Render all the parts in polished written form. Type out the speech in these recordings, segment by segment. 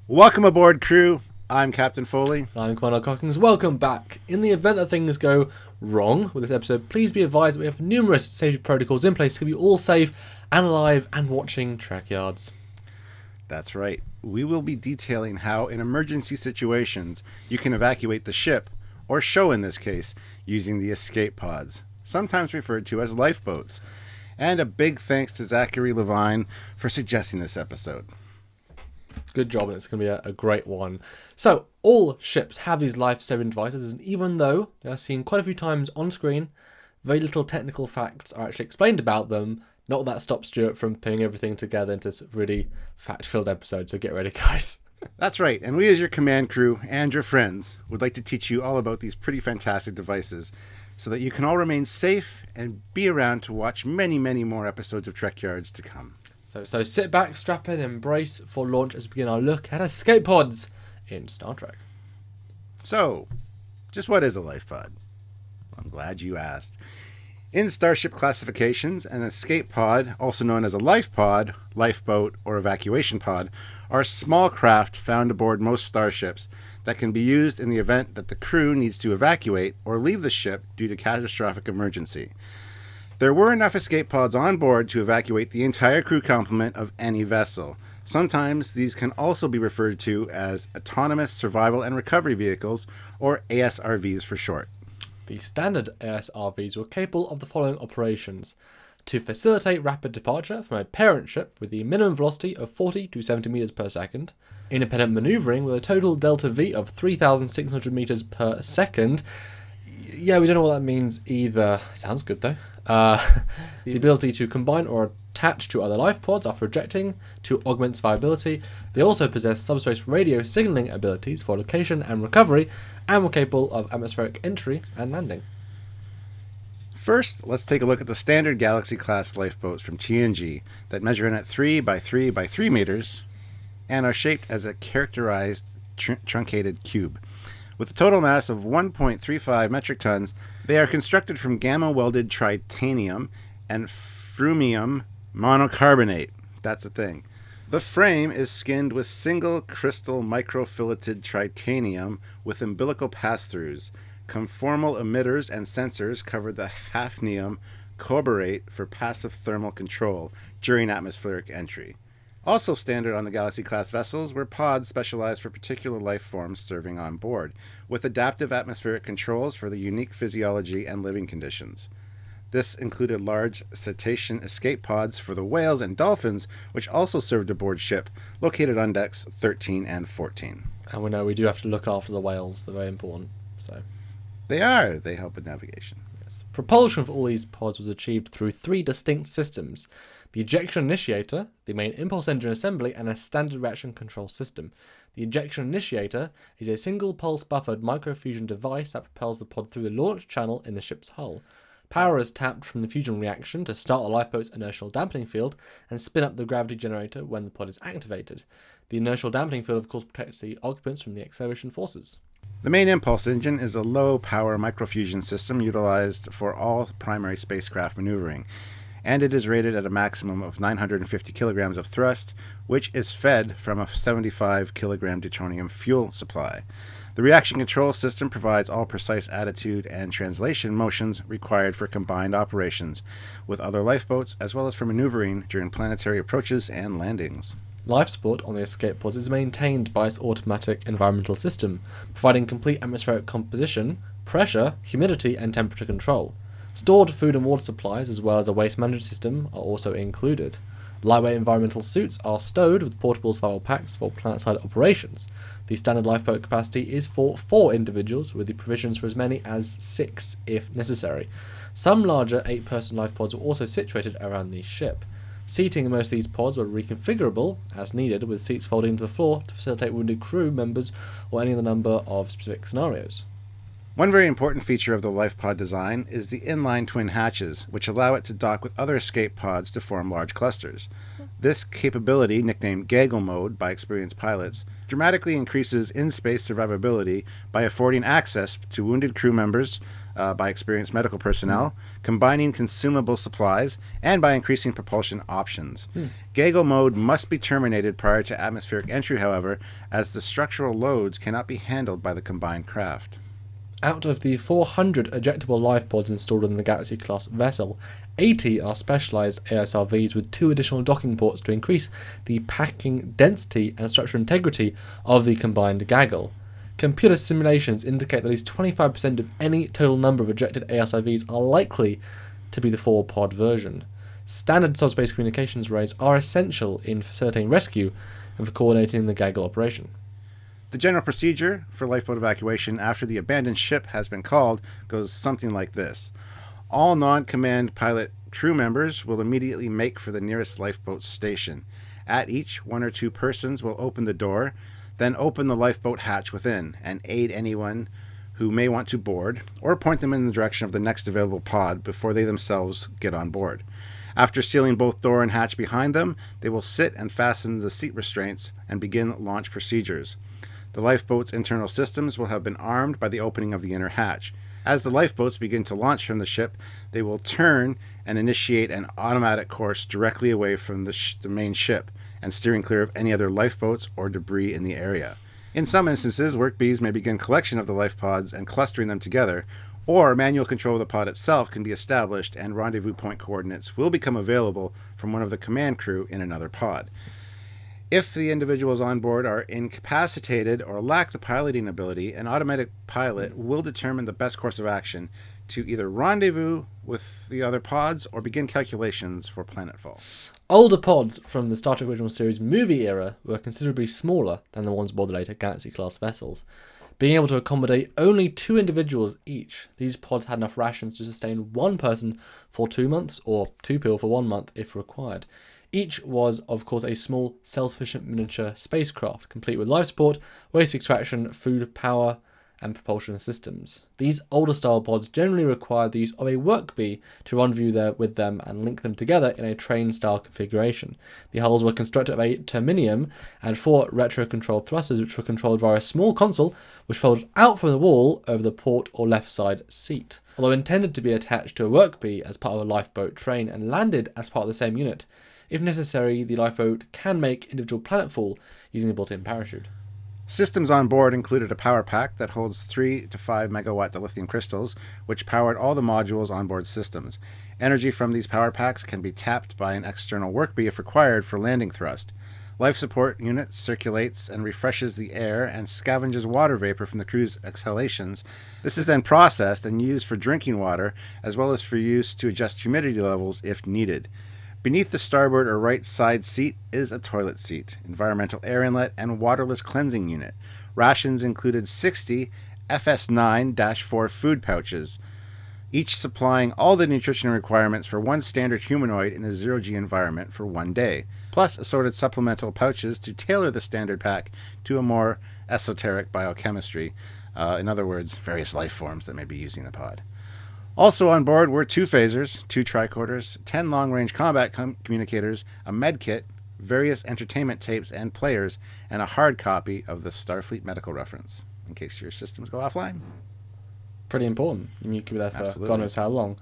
Welcome aboard, crew. I'm Captain Foley. I'm Commander Cockings. Welcome back. In the event that things go wrong with this episode, please be advised that we have numerous safety protocols in place to keep you all safe and alive and watching Trekyards. That's right. We will be detailing how, in emergency situations, you can evacuate the ship, or show in this case, using the escape pods, sometimes referred to as lifeboats. And a big thanks to Zachary Levine for suggesting this episode. Good job, and it's going to be a great one. So, all ships have these life-saving devices, and even though they are seen quite a few times on screen, very little technical facts are actually explained about them. Not that stops Stuart from putting everything together into this really fact-filled episode, so get ready, guys. That's right, and we as your command crew and your friends would like to teach you all about these pretty fantastic devices so that you can all remain safe and be around to watch many, many more episodes of Trekyards to come. So sit back, strap in, and brace for launch as we begin our look at escape pods in Star Trek. So, just what is a life pod? I'm glad you asked. In starship classifications, an escape pod, also known as a life pod, lifeboat, or evacuation pod, are small craft found aboard most starships that can be used in the event that the crew needs to evacuate or leave the ship due to catastrophic emergency. There were enough escape pods on board to evacuate the entire crew complement of any vessel. Sometimes these can also be referred to as Autonomous Survival and Recovery Vehicles, or ASRVs for short. The standard ASRVs were capable of the following operations: to facilitate rapid departure from a parent ship with the minimum velocity of 40 to 70 meters per second, independent maneuvering with a total delta V of 3,600 meters per second. Yeah, we don't know what that means either. Sounds good though. The ability to combine or attach to other life pods after ejecting to augment survivability. They also possess subspace radio signaling abilities for location and recovery, and were capable of atmospheric entry and landing. First, let's take a look at the standard Galaxy-class lifeboats from TNG that measure in at 3 by 3 by 3 meters and are shaped as a characterized truncated cube. With a total mass of 1.35 metric tons, they are constructed from gamma-welded titanium and chromium monocarbonate. That's a thing. The frame is skinned with single crystal microfilleted titanium with umbilical pass-throughs. Conformal emitters and sensors cover the hafnium coborate for passive thermal control during atmospheric entry. Also standard on the Galaxy-class vessels were pods specialized for particular life forms serving on board, with adaptive atmospheric controls for the unique physiology and living conditions. This included large Cetacean escape pods for the whales and dolphins, which also served aboard ship, located on decks 13 and 14. And we know we do have to look after the whales, they're very important. So They help with navigation. yes. Propulsion for all these pods was achieved through 3 distinct systems: the ejection initiator, the main impulse engine assembly, and a standard reaction control system. The ejection initiator is a single pulse buffered microfusion device that propels the pod through the launch channel in the ship's hull. Power is tapped from the fusion reaction to start the lifeboat's inertial dampening field and spin up the gravity generator when the pod is activated. The inertial dampening field, of course, protects the occupants from the acceleration forces. The main impulse engine is a low-power microfusion system utilized for all primary spacecraft maneuvering, and it is rated at a maximum of 950 kilograms of thrust, which is fed from a 75 kilogram deuterium fuel supply. The reaction control system provides all precise attitude and translation motions required for combined operations with other lifeboats, as well as for maneuvering during planetary approaches and landings. Life support on the escape pods is maintained by its automatic environmental system, providing complete atmospheric composition, pressure, humidity, and temperature control. Stored food and water supplies, as well as a waste management system, are also included. Lightweight environmental suits are stowed with portable survival packs for planet-side operations. The standard lifeboat capacity is for 4 individuals, with the provisions for as many as 6 if necessary. Some larger 8-person life pods were also situated around the ship. Seating in most of these pods were reconfigurable as needed, with seats folding to the floor to facilitate wounded crew members or any other number of specific scenarios. One very important feature of the life pod design is the inline twin hatches, which allow it to dock with other escape pods to form large clusters. This capability, nicknamed Gaggle mode by experienced pilots, dramatically increases in-space survivability by affording access to wounded crew members by experienced medical personnel, combining consumable supplies, and by increasing propulsion options. Gaggle mode must be terminated prior to atmospheric entry, however, as the structural loads cannot be handled by the combined craft. Out of the 400 ejectable life pods installed in the Galaxy-class vessel, 80 are specialised ASRVs with 2 additional docking ports to increase the packing density and structural integrity of the combined Gaggle. Computer simulations indicate that at least 25% of any total number of ejected ASRVs are likely to be the 4-pod version. Standard subspace communications arrays are essential in facilitating rescue and for coordinating the Gaggle operation. The general procedure for lifeboat evacuation after the abandoned ship has been called goes something like this. All non-command pilot crew members will immediately make for the nearest lifeboat station. At each, 1 or 2 persons will open the door, then open the lifeboat hatch within and aid anyone who may want to board, or point them in the direction of the next available pod before they themselves get on board. After sealing both door and hatch behind them, they will sit and fasten the seat restraints and begin launch procedures. The lifeboat's internal systems will have been armed by the opening of the inner hatch. As the lifeboats begin to launch from the ship, they will turn and initiate an automatic course directly away from the main ship and steering clear of any other lifeboats or debris in the area. In some instances, work bees may begin collection of the life pods and clustering them together, or manual control of the pod itself can be established and rendezvous point coordinates will become available from one of the command crew in another pod. If the individuals on board are incapacitated or lack the piloting ability, an automatic pilot will determine the best course of action to either rendezvous with the other pods or begin calculations for planetfall. Older pods from the Star Trek original series movie era were considerably smaller than the ones aboard the later Galaxy-class vessels. Being able to accommodate only 2 individuals each, these pods had enough rations to sustain 1 person for 2 months or 2 people for 1 month if required. Each was, of course, a small, self-sufficient miniature spacecraft, complete with life support, waste extraction, food, power, and propulsion systems. These older-style pods generally required the use of a work bee to rendezvous there with them and link them together in a train-style configuration. The hulls were constructed of a terminium and 4 retro-controlled thrusters, which were controlled via a small console, which folded out from the wall over the port or left side seat. Although intended to be attached to a work bee as part of a lifeboat train and landed as part of the same unit, if necessary, the lifeboat can make individual planetfall using a built-in parachute. Systems on board included a power pack that holds 3 to 5 megawatt dilithium crystals, which powered all the modules on board systems. Energy from these power packs can be tapped by an external work bee if required for landing thrust. Life support unit circulates and refreshes the air and scavenges water vapor from the crew's exhalations. This is then processed and used for drinking water, as well as for use to adjust humidity levels if needed. Beneath the starboard or right side seat is a toilet seat, environmental air inlet, and waterless cleansing unit. Rations included 60 FS9-4 food pouches, each supplying all the nutrition requirements for 1 standard humanoid in a zero-G environment for 1 day, plus assorted supplemental pouches to tailor the standard pack to a more esoteric biochemistry, in other words, various life forms that may be using the pod. Also on board were 2 phasers, 2 tricorders, 10 long-range combat communicators, a med kit, various entertainment tapes and players, and a hard copy of the Starfleet medical reference, in case your systems go offline. Pretty important. I mean, you could be there for Absolutely. God knows how long.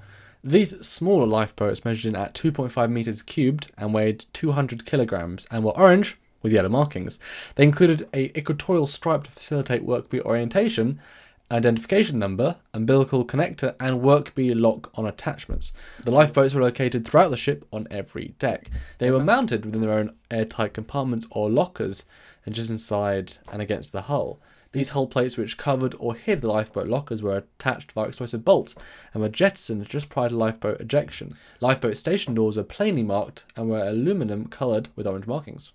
These smaller lifeboats measured in at 2.5 meters cubed and weighed 200 kilograms and were orange with yellow markings. They included a equatorial stripe to facilitate work-bee orientation, identification number, umbilical connector, and work bee lock on attachments. The lifeboats were located throughout the ship on every deck. They were mounted within their own airtight compartments or lockers, and just inside and against the hull. These hull plates which covered or hid the lifeboat lockers were attached via explosive bolts and were jettisoned just prior to lifeboat ejection. Lifeboat station doors were plainly marked and were aluminum coloured with orange markings.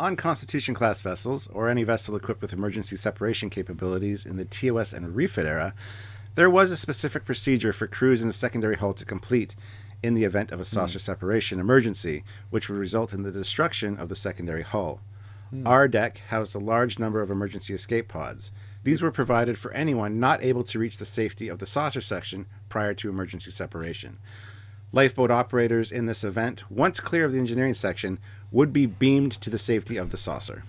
On Constitution-class vessels, or any vessel equipped with emergency separation capabilities in the TOS and refit era, there was a specific procedure for crews in the secondary hull to complete in the event of a saucer separation emergency, which would result in the destruction of the secondary hull. Our deck housed a large number of emergency escape pods. These were provided for anyone not able to reach the safety of the saucer section prior to emergency separation. Lifeboat operators in this event, once clear of the engineering section, would be beamed to the safety of the saucer.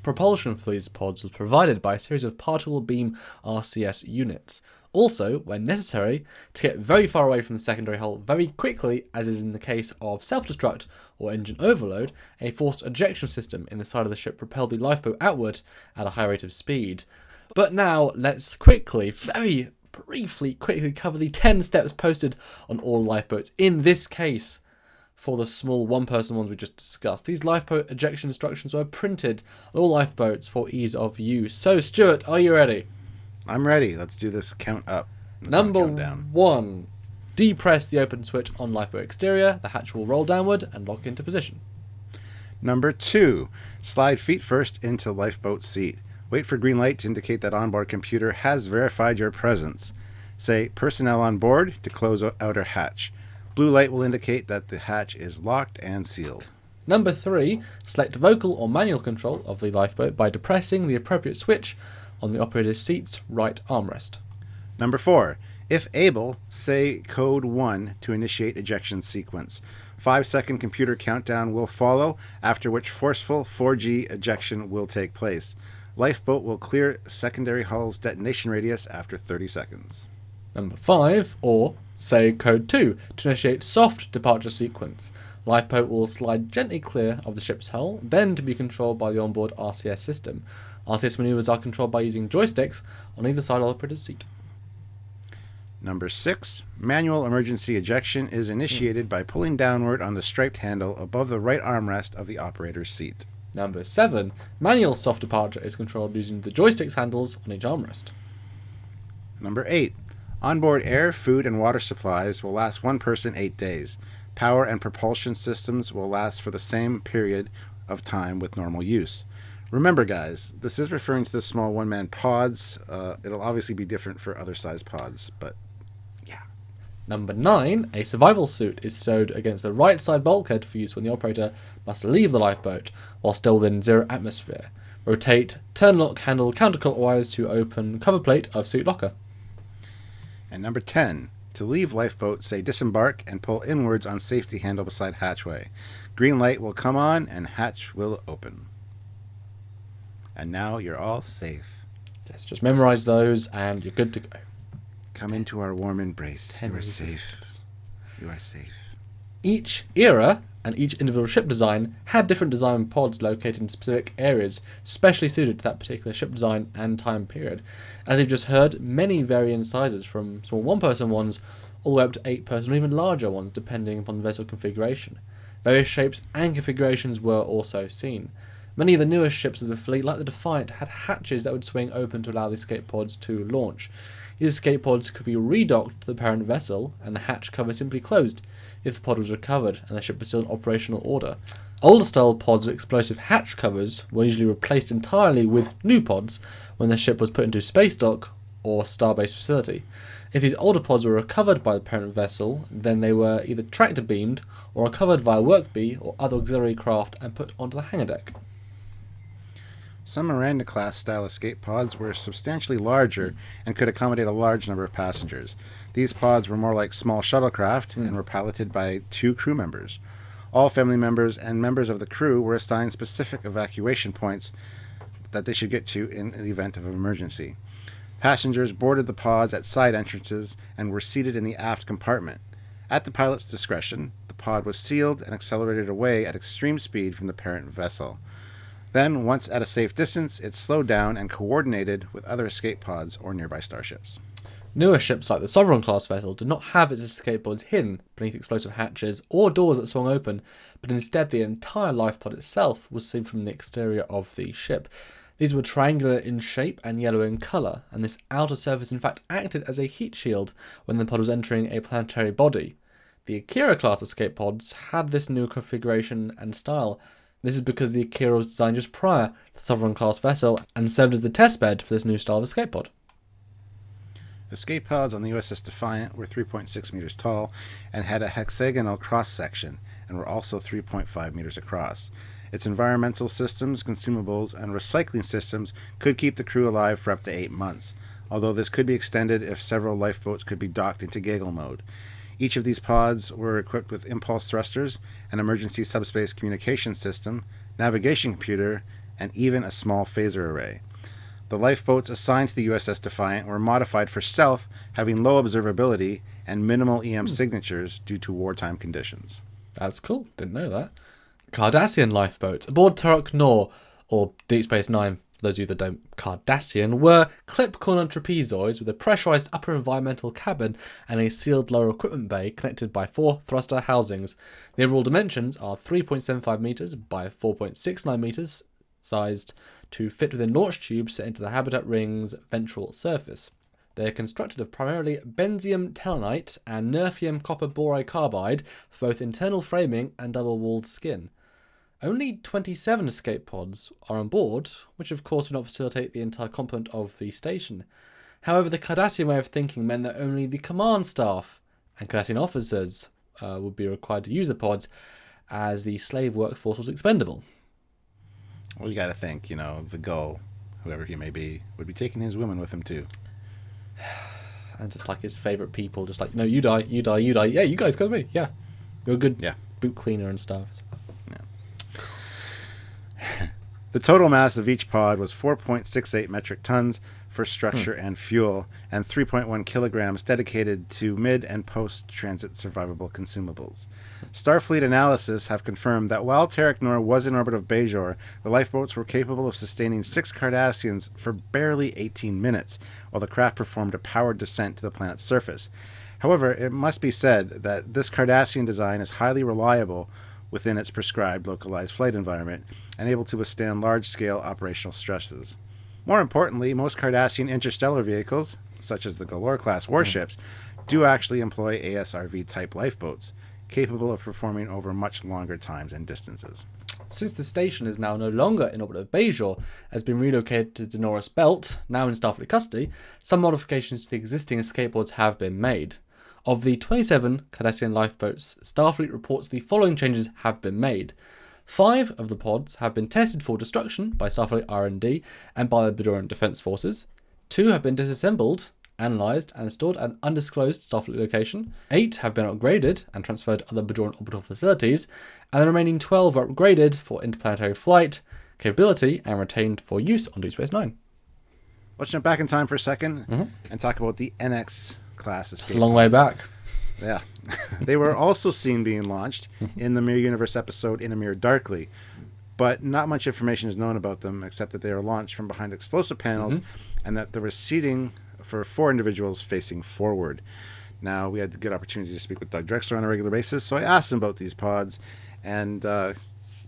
Propulsion for these pods was provided by a series of particle beam RCS units. Also, when necessary, to get very far away from the secondary hull very quickly, as is in the case of self-destruct or engine overload, a forced ejection system in the side of the ship propelled the lifeboat outward at a high rate of speed. But now, let's very briefly cover the 10 steps posted on all lifeboats. In this case, for the small one-person ones we just discussed, these lifeboat ejection instructions were printed on all lifeboats for ease of use. So, Stuart, are you ready? I'm ready. Let's do this count up. Number 1. Depress the open switch on lifeboat exterior. The hatch will roll downward and lock into position. Number 2. Slide feet first into lifeboat seat. Wait for green light to indicate that onboard computer has verified your presence. Say, personnel on board to close outer hatch. Blue light will indicate that the hatch is locked and sealed. Number 3. Select vocal or manual control of the lifeboat by depressing the appropriate switch on the operator's seat's right armrest. Number 4. If able, say code 1 to initiate ejection sequence. 5-second computer countdown will follow, after which forceful 4G ejection will take place. Lifeboat will clear secondary hull's detonation radius after 30 seconds. Number 5, or say code 2 to initiate soft departure sequence. Lifeboat will slide gently clear of the ship's hull, then to be controlled by the onboard RCS system. RCS maneuvers are controlled by using joysticks on either side of the operator's seat. Number 6. Manual emergency ejection is initiated by pulling downward on the striped handle above the right armrest of the operator's seat. Number 7. Manual soft departure is controlled using the joysticks handles on each armrest. Number 8. Onboard air, food, and water supplies will last one person 8 days. Power and propulsion systems will last for the same period of time with normal use. Remember, guys, this is referring to the small one-man pods. It'll obviously be different for other size pods, but yeah. Number 9. A survival suit is sewed against the right side bulkhead for use when the operator must leave the lifeboat while still within 0 atmosphere. Rotate turn lock handle counterclockwise to open cover plate of suit locker. And number 10. To leave lifeboat, say disembark and pull inwards on safety handle beside hatchway. Green light will come on and hatch will open. And now you're all safe. Yes, just memorize those and you're good to go. Come into our warm embrace. You are safe. You are safe. Each era and each individual ship design had different design pods located in specific areas, specially suited to that particular ship design and time period. As you've just heard, many vary in sizes, from small one-person ones all the way up to 8-person or even larger ones, depending upon the vessel configuration. Various shapes and configurations were also seen. Many of the newest ships of the fleet, like the Defiant, had hatches that would swing open to allow the escape pods to launch. These escape pods could be redocked to the parent vessel, and the hatch cover simply closed if the pod was recovered and the ship was still in operational order. Older style pods with explosive hatch covers were usually replaced entirely with new pods when the ship was put into space dock or starbase facility. If these older pods were recovered by the parent vessel, then they were either tractor beamed or recovered via workbee or other auxiliary craft and put onto the hangar deck. Some Miranda-class style escape pods were substantially larger and could accommodate a large number of passengers. These pods were more like small shuttlecraft and were piloted by 2 crew members. All family members and members of the crew were assigned specific evacuation points that they should get to in the event of an emergency. Passengers boarded the pods at side entrances and were seated in the aft compartment. At the pilot's discretion, the pod was sealed and accelerated away at extreme speed from the parent vessel. Then, once at a safe distance, it slowed down and coordinated with other escape pods or nearby starships. Newer ships like the Sovereign-class vessel did not have its escape pods hidden beneath explosive hatches or doors that swung open, but instead the entire lifepod itself was seen from the exterior of the ship. These were triangular in shape and yellow in colour, and this outer surface in fact acted as a heat shield when the pod was entering a planetary body. The Akira-class escape pods had this new configuration and style. This is because the Akira was designed just prior to the Sovereign-class vessel and served as the testbed for this new style of escape pod. Escape pods on the USS Defiant were 3.6 meters tall and had a hexagonal cross-section. and were also 3.5 meters across. Its environmental systems, consumables, and recycling systems could keep the crew alive for up to 8 months, although this could be extended if several lifeboats could be docked into Gaggle mode. Each of these pods were equipped with impulse thrusters, an emergency subspace communication system, navigation computer, and even a small phaser array. The lifeboats assigned to the USS Defiant were modified for stealth, having low observability and minimal EM signatures due to wartime conditions. That's cool. Didn't know that. Cardassian lifeboats aboard Turok Nor, or Deep Space Nine, for those of you that don't Cardassian, were clip-corner trapezoids with a pressurized upper environmental cabin and a sealed lower equipment bay connected by 4 thruster housings. The overall dimensions are 3.75 meters by 4.69 meters, sized to fit within launch tubes set into the habitat ring's ventral surface. They are constructed of primarily benzium telenite and nerfium copper boride carbide for both internal framing and double-walled skin. Only 27 escape pods are on board, which of course would not facilitate the entire complement of the station. However, the Cardassian way of thinking meant that only the command staff and Cardassian officers would be required to use the pods, as the slave workforce was expendable. Well, you got to think, the Gull, whoever he may be, would be taking his women with him too. And just like his favourite people, just like, no, you die, you die, you die. Yeah, you guys go with me. Yeah. You're a good boot cleaner and stuff. The total mass of each pod was 4.68 metric tons for structure and fuel, and 3.1 kilograms dedicated to mid- and post-transit survivable consumables. Starfleet analysis have confirmed that while Trekyards Nor was in orbit of Bajor, the lifeboats were capable of sustaining 6 Cardassians for barely 18 minutes, while the craft performed a powered descent to the planet's surface. However, it must be said that this Cardassian design is highly reliable within its prescribed localized flight environment and able to withstand large-scale operational stresses. More importantly, most Cardassian interstellar vehicles, such as the Galore-class warships, do actually employ ASRV-type lifeboats, capable of performing over much longer times and distances. Since the station is now no longer in orbit of Bajor, has been relocated to Norris Belt, now in Starfleet custody, some modifications to the existing escape pods have been made. Of the 27 Cardassian lifeboats, Starfleet reports the following changes have been made. 5 of the pods have been tested for destruction by Starfleet R&D and by the Bajoran Defense Forces. 2 have been disassembled, analysed and stored at an undisclosed Starfleet location. 8 have been upgraded and transferred to other Bajoran orbital facilities, and the remaining 12 are upgraded for interplanetary flight capability and retained for use on Deep Space Nine. Let's jump back in time for a second and talk about the NX class escape. It's a long way back. Yeah. They were also seen being launched in the Mirror Universe episode In a Mirror Darkly, but not much information is known about them except that they are launched from behind explosive panels and that there was seating for 4 individuals facing forward. Now, we had the good opportunity to speak with Doug Drexler on a regular basis, so I asked him about these pods, and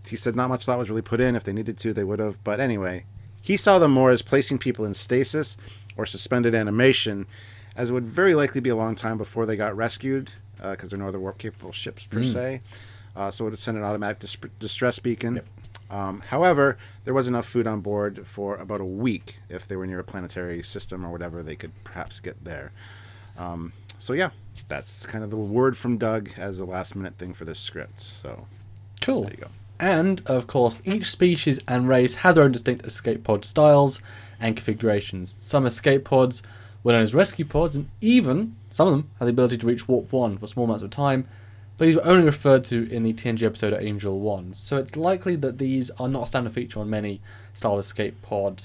he said not much thought was really put in. If they needed to, they would have. But anyway, he saw them more as placing people in stasis or suspended animation, as it would very likely be a long time before they got rescued, because they're no other warp-capable ships per se. So it would send an automatic distress beacon. However, there was enough food on board for about a week. If they were near a planetary system or whatever, they could perhaps get there. So yeah, that's kind of the word from Doug as a last-minute thing for this script. So cool. There you go. And, of course, each species and race had their own distinct escape pod styles and configurations. Some escape pods were known as rescue pods, and even some of them had the ability to reach Warp 1 for small amounts of time, but these were only referred to in the TNG episode Angel 1. So it's likely that these are not a standard feature on many style escape pod,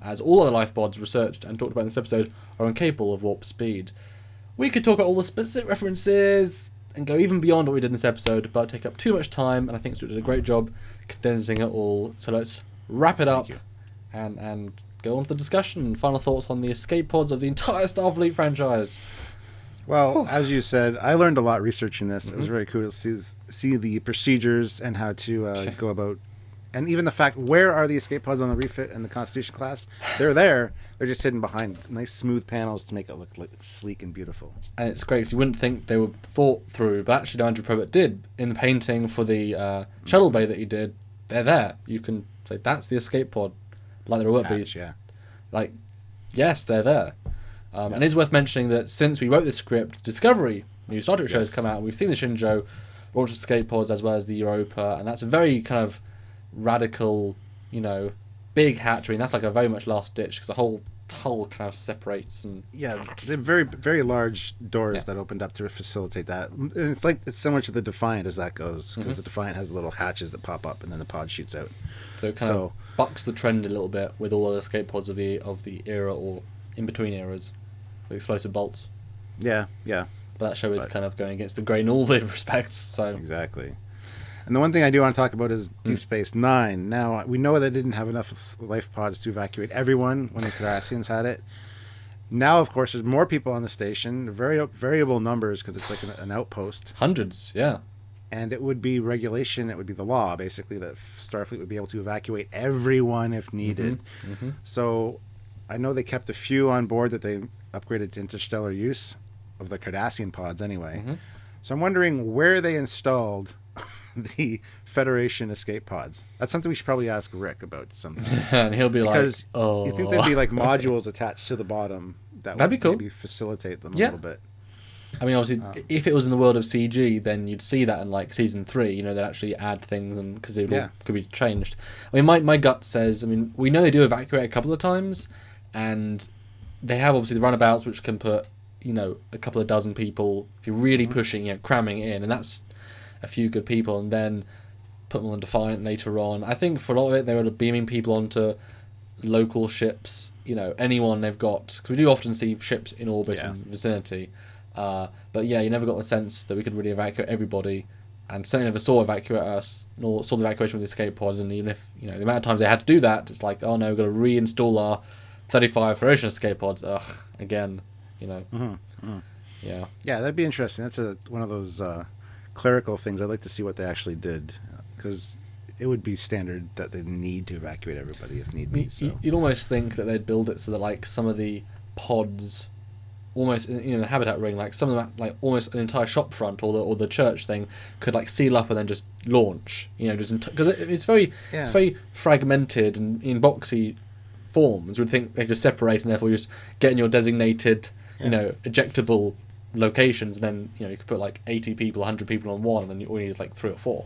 as all other life pods researched and talked about in this episode are incapable of warp speed. We could talk about all the specific references and go even beyond what we did in this episode, but take up too much time, and I think Stu did a great job condensing it all. So let's wrap it up and go on to the discussion and final thoughts on the escape pods of the entire Starfleet franchise. Well, as you said, I learned a lot researching this. It was very cool to see the procedures and how to go about, and even the fact, where are the escape pods on the refit and the Constitution class? They're there. They're just hidden behind nice smooth panels to make it look like sleek and beautiful. And it's great because you wouldn't think they were thought through, but actually Andrew Probert did. In the painting for the shuttle bay that he did, they're there. You can say, that's the escape pod. Like there were bees. Yeah. Like, yes, they're there. And it's worth mentioning that since we wrote this script, Discovery new Star Trek shows come out. We've seen the Shinjo, launch escape pods as well as the Europa, and that's a very kind of radical, big hatchery, and that's like a very much last ditch because the whole kind of separates. And yeah, they're very, very large doors that opened up to facilitate that. And it's similar to the Defiant as that goes, because the Defiant has little hatches that pop up and then the pod shoots out. So it kind of bucks the trend a little bit with all the escape pods of the era or in between eras with explosive bolts. Yeah. But that show is kind of going against the grain in all the respects. So exactly. And the one thing I do want to talk about is Deep Space Nine. Now, we know they didn't have enough life pods to evacuate everyone when the Cardassians had it. Now, of course, there's more people on the station, very variable numbers because it's like an outpost. Hundreds, yeah. And it would be regulation, it would be the law, basically, that Starfleet would be able to evacuate everyone if needed. So I know they kept a few on board that they upgraded to interstellar use of the Cardassian pods anyway. So I'm wondering where they installed the Federation escape pods. That's something we should probably ask Rick about sometime. And he'll be because oh. You think there'd be like modules attached to the bottom that That'd would be cool. Maybe facilitate them a little bit. I mean, obviously, if it was in the world of CG, then you'd see that in like season 3. They'd actually add things and because they could be changed. I mean, my gut says. I mean, we know they do evacuate a couple of times, and they have obviously the runabouts which can put a couple of dozen people if you're really pushing, cramming it in, and that's a few good people, and then put them on Defiant later on. I think for a lot of it, they were beaming people onto local ships, anyone they've got, because we do often see ships in orbit and vicinity. But yeah, you never got the sense that we could really evacuate everybody, and certainly never saw nor saw the evacuation with the escape pods. And even if the amount of times they had to do that, it's like, oh no, we've got to reinstall our 35 Federation escape pods. Again, Yeah, that'd be interesting. That's one of those clerical things. I'd like to see what they actually did, because it would be standard that they need to evacuate everybody if need be. So. You'd almost think that they'd build it so that like some of the pods, almost in the habitat ring, like some of them, like almost an entire shop front or the church thing could like seal up and then just launch. Just because it's very fragmented and in boxy forms. We'd think they just separate and therefore just get in your designated ejectable locations, and then you could put like 80 people, 100 people on one, and then all you need is like 3 or 4.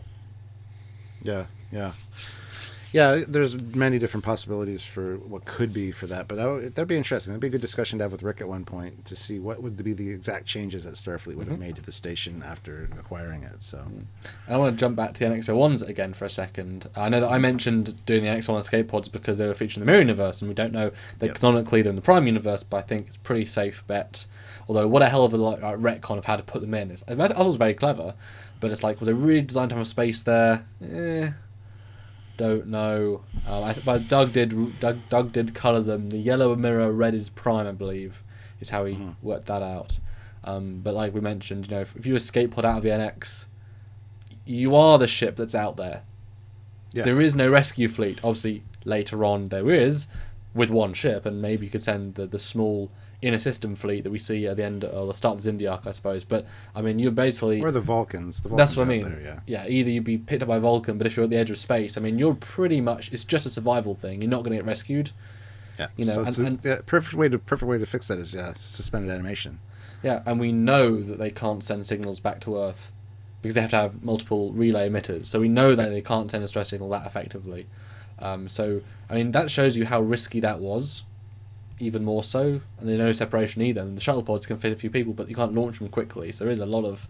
Yeah, there's many different possibilities for what could be for that, but that'd be interesting. That'd be a good discussion to have with Rick at one point to see what would be the exact changes that Starfleet would have made to the station after acquiring it. So, I want to jump back to the NX-01s again for a second. I know that I mentioned doing the NX-01 escape pods because they were featured in the Mirror Universe, and we don't know that canonically they're in the Prime Universe, but I think it's a pretty safe bet. Although, what a hell of a retcon of how to put them in. I thought it was very clever, but it's like, was it really designed to have space there? Don't know. But Doug did colour them. The yellow mirror, red is prime, I believe, is how he worked that out. But like we mentioned, if you escape pod out of the NX, you are the ship that's out there. Yeah. There is no rescue fleet. Obviously, later on there is, with one ship, and maybe you could send the small inner system fleet that we see at the end or the start of the Zindiak, I suppose. But I mean, you're basically or the Vulcans. That's what I mean. There, either you'd be picked up by Vulcan, but if you're at the edge of space, I mean, you're pretty much, it's just a survival thing. You're not going to get rescued. Yeah. So perfect way to fix that is suspended animation. Yeah, and we know that they can't send signals back to Earth because they have to have multiple relay emitters. So we know that they can't send a stress signal that effectively. So I mean, that shows you how risky that was. Even more so, and there's no separation either. And the shuttle pods can fit a few people, but you can't launch them quickly. So there is a lot of.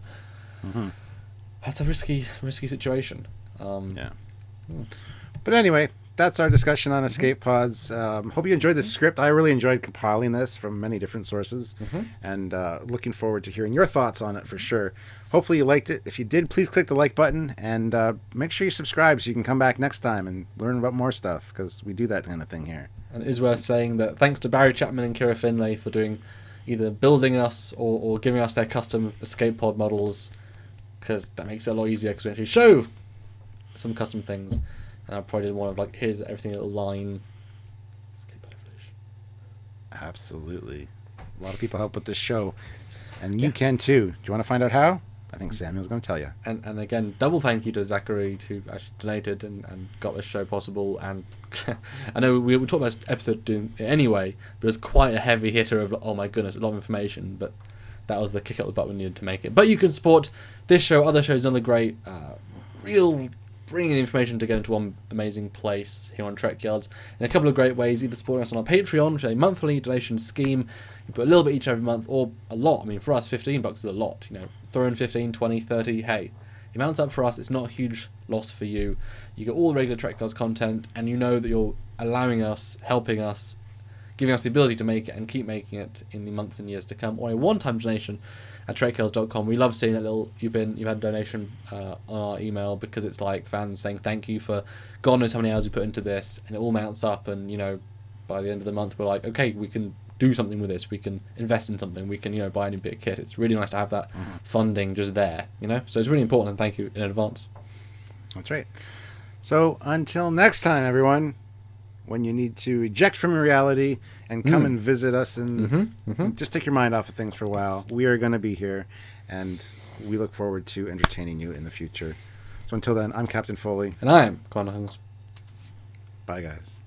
That's a risky situation. But anyway, that's our discussion on escape pods. Hope you enjoyed the script. I really enjoyed compiling this from many different sources, and looking forward to hearing your thoughts on it for sure. Hopefully you liked it. If you did, please click the like button, and make sure you subscribe so you can come back next time and learn about more stuff, because we do that kind of thing here. And it is worth saying that thanks to Barry Chapman and Keira Finlay for doing either building us or giving us their custom escape pod models, because that makes it a lot easier because we actually show some custom things. And I probably did one of like, here's everything in a line. Escape pod evolution. Absolutely. A lot of people help with this show, and you can too. Do you want to find out how? I think Samuel's going to tell you. And again, double thank you to Zachary, who actually donated and got this show possible. And I know we talked about this episode doing it anyway, but it was quite a heavy hitter of, oh my goodness, a lot of information. But that was the kick up the butt we needed to make it. But you can support this show, other shows, another great, real bringing information together into one amazing place here on Trekyards in a couple of great ways, either supporting us on our Patreon, which is a monthly donation scheme. You put a little bit each every month, or a lot. I mean, for us, $15 is a lot. You know, throw in 15, 20, 30, hey. The amount's up for us. It's not a huge loss for you. You get all the regular Trekyards content, and you know that you're allowing us, helping us, giving us the ability to make it and keep making it in the months and years to come. Or a one-time donation at trekyards.com. We love seeing that little you've had a donation on our email, because it's like fans saying thank you for God knows how many hours we put into this, and it all mounts up, and you know, by the end of the month we're like, okay, we can do something with this, we can invest in something, we can, you know, buy a new bit of kit. It's really nice to have that funding just there, you know, so it's really important, and thank you in advance. That's right. So until next time, everyone, when you need to eject from reality and come and visit us and just take your mind off of things for a while, we are going to be here, and we look forward to entertaining you in the future. So until then, I'm Captain Foley. And I am Commander Holmes. Bye, guys.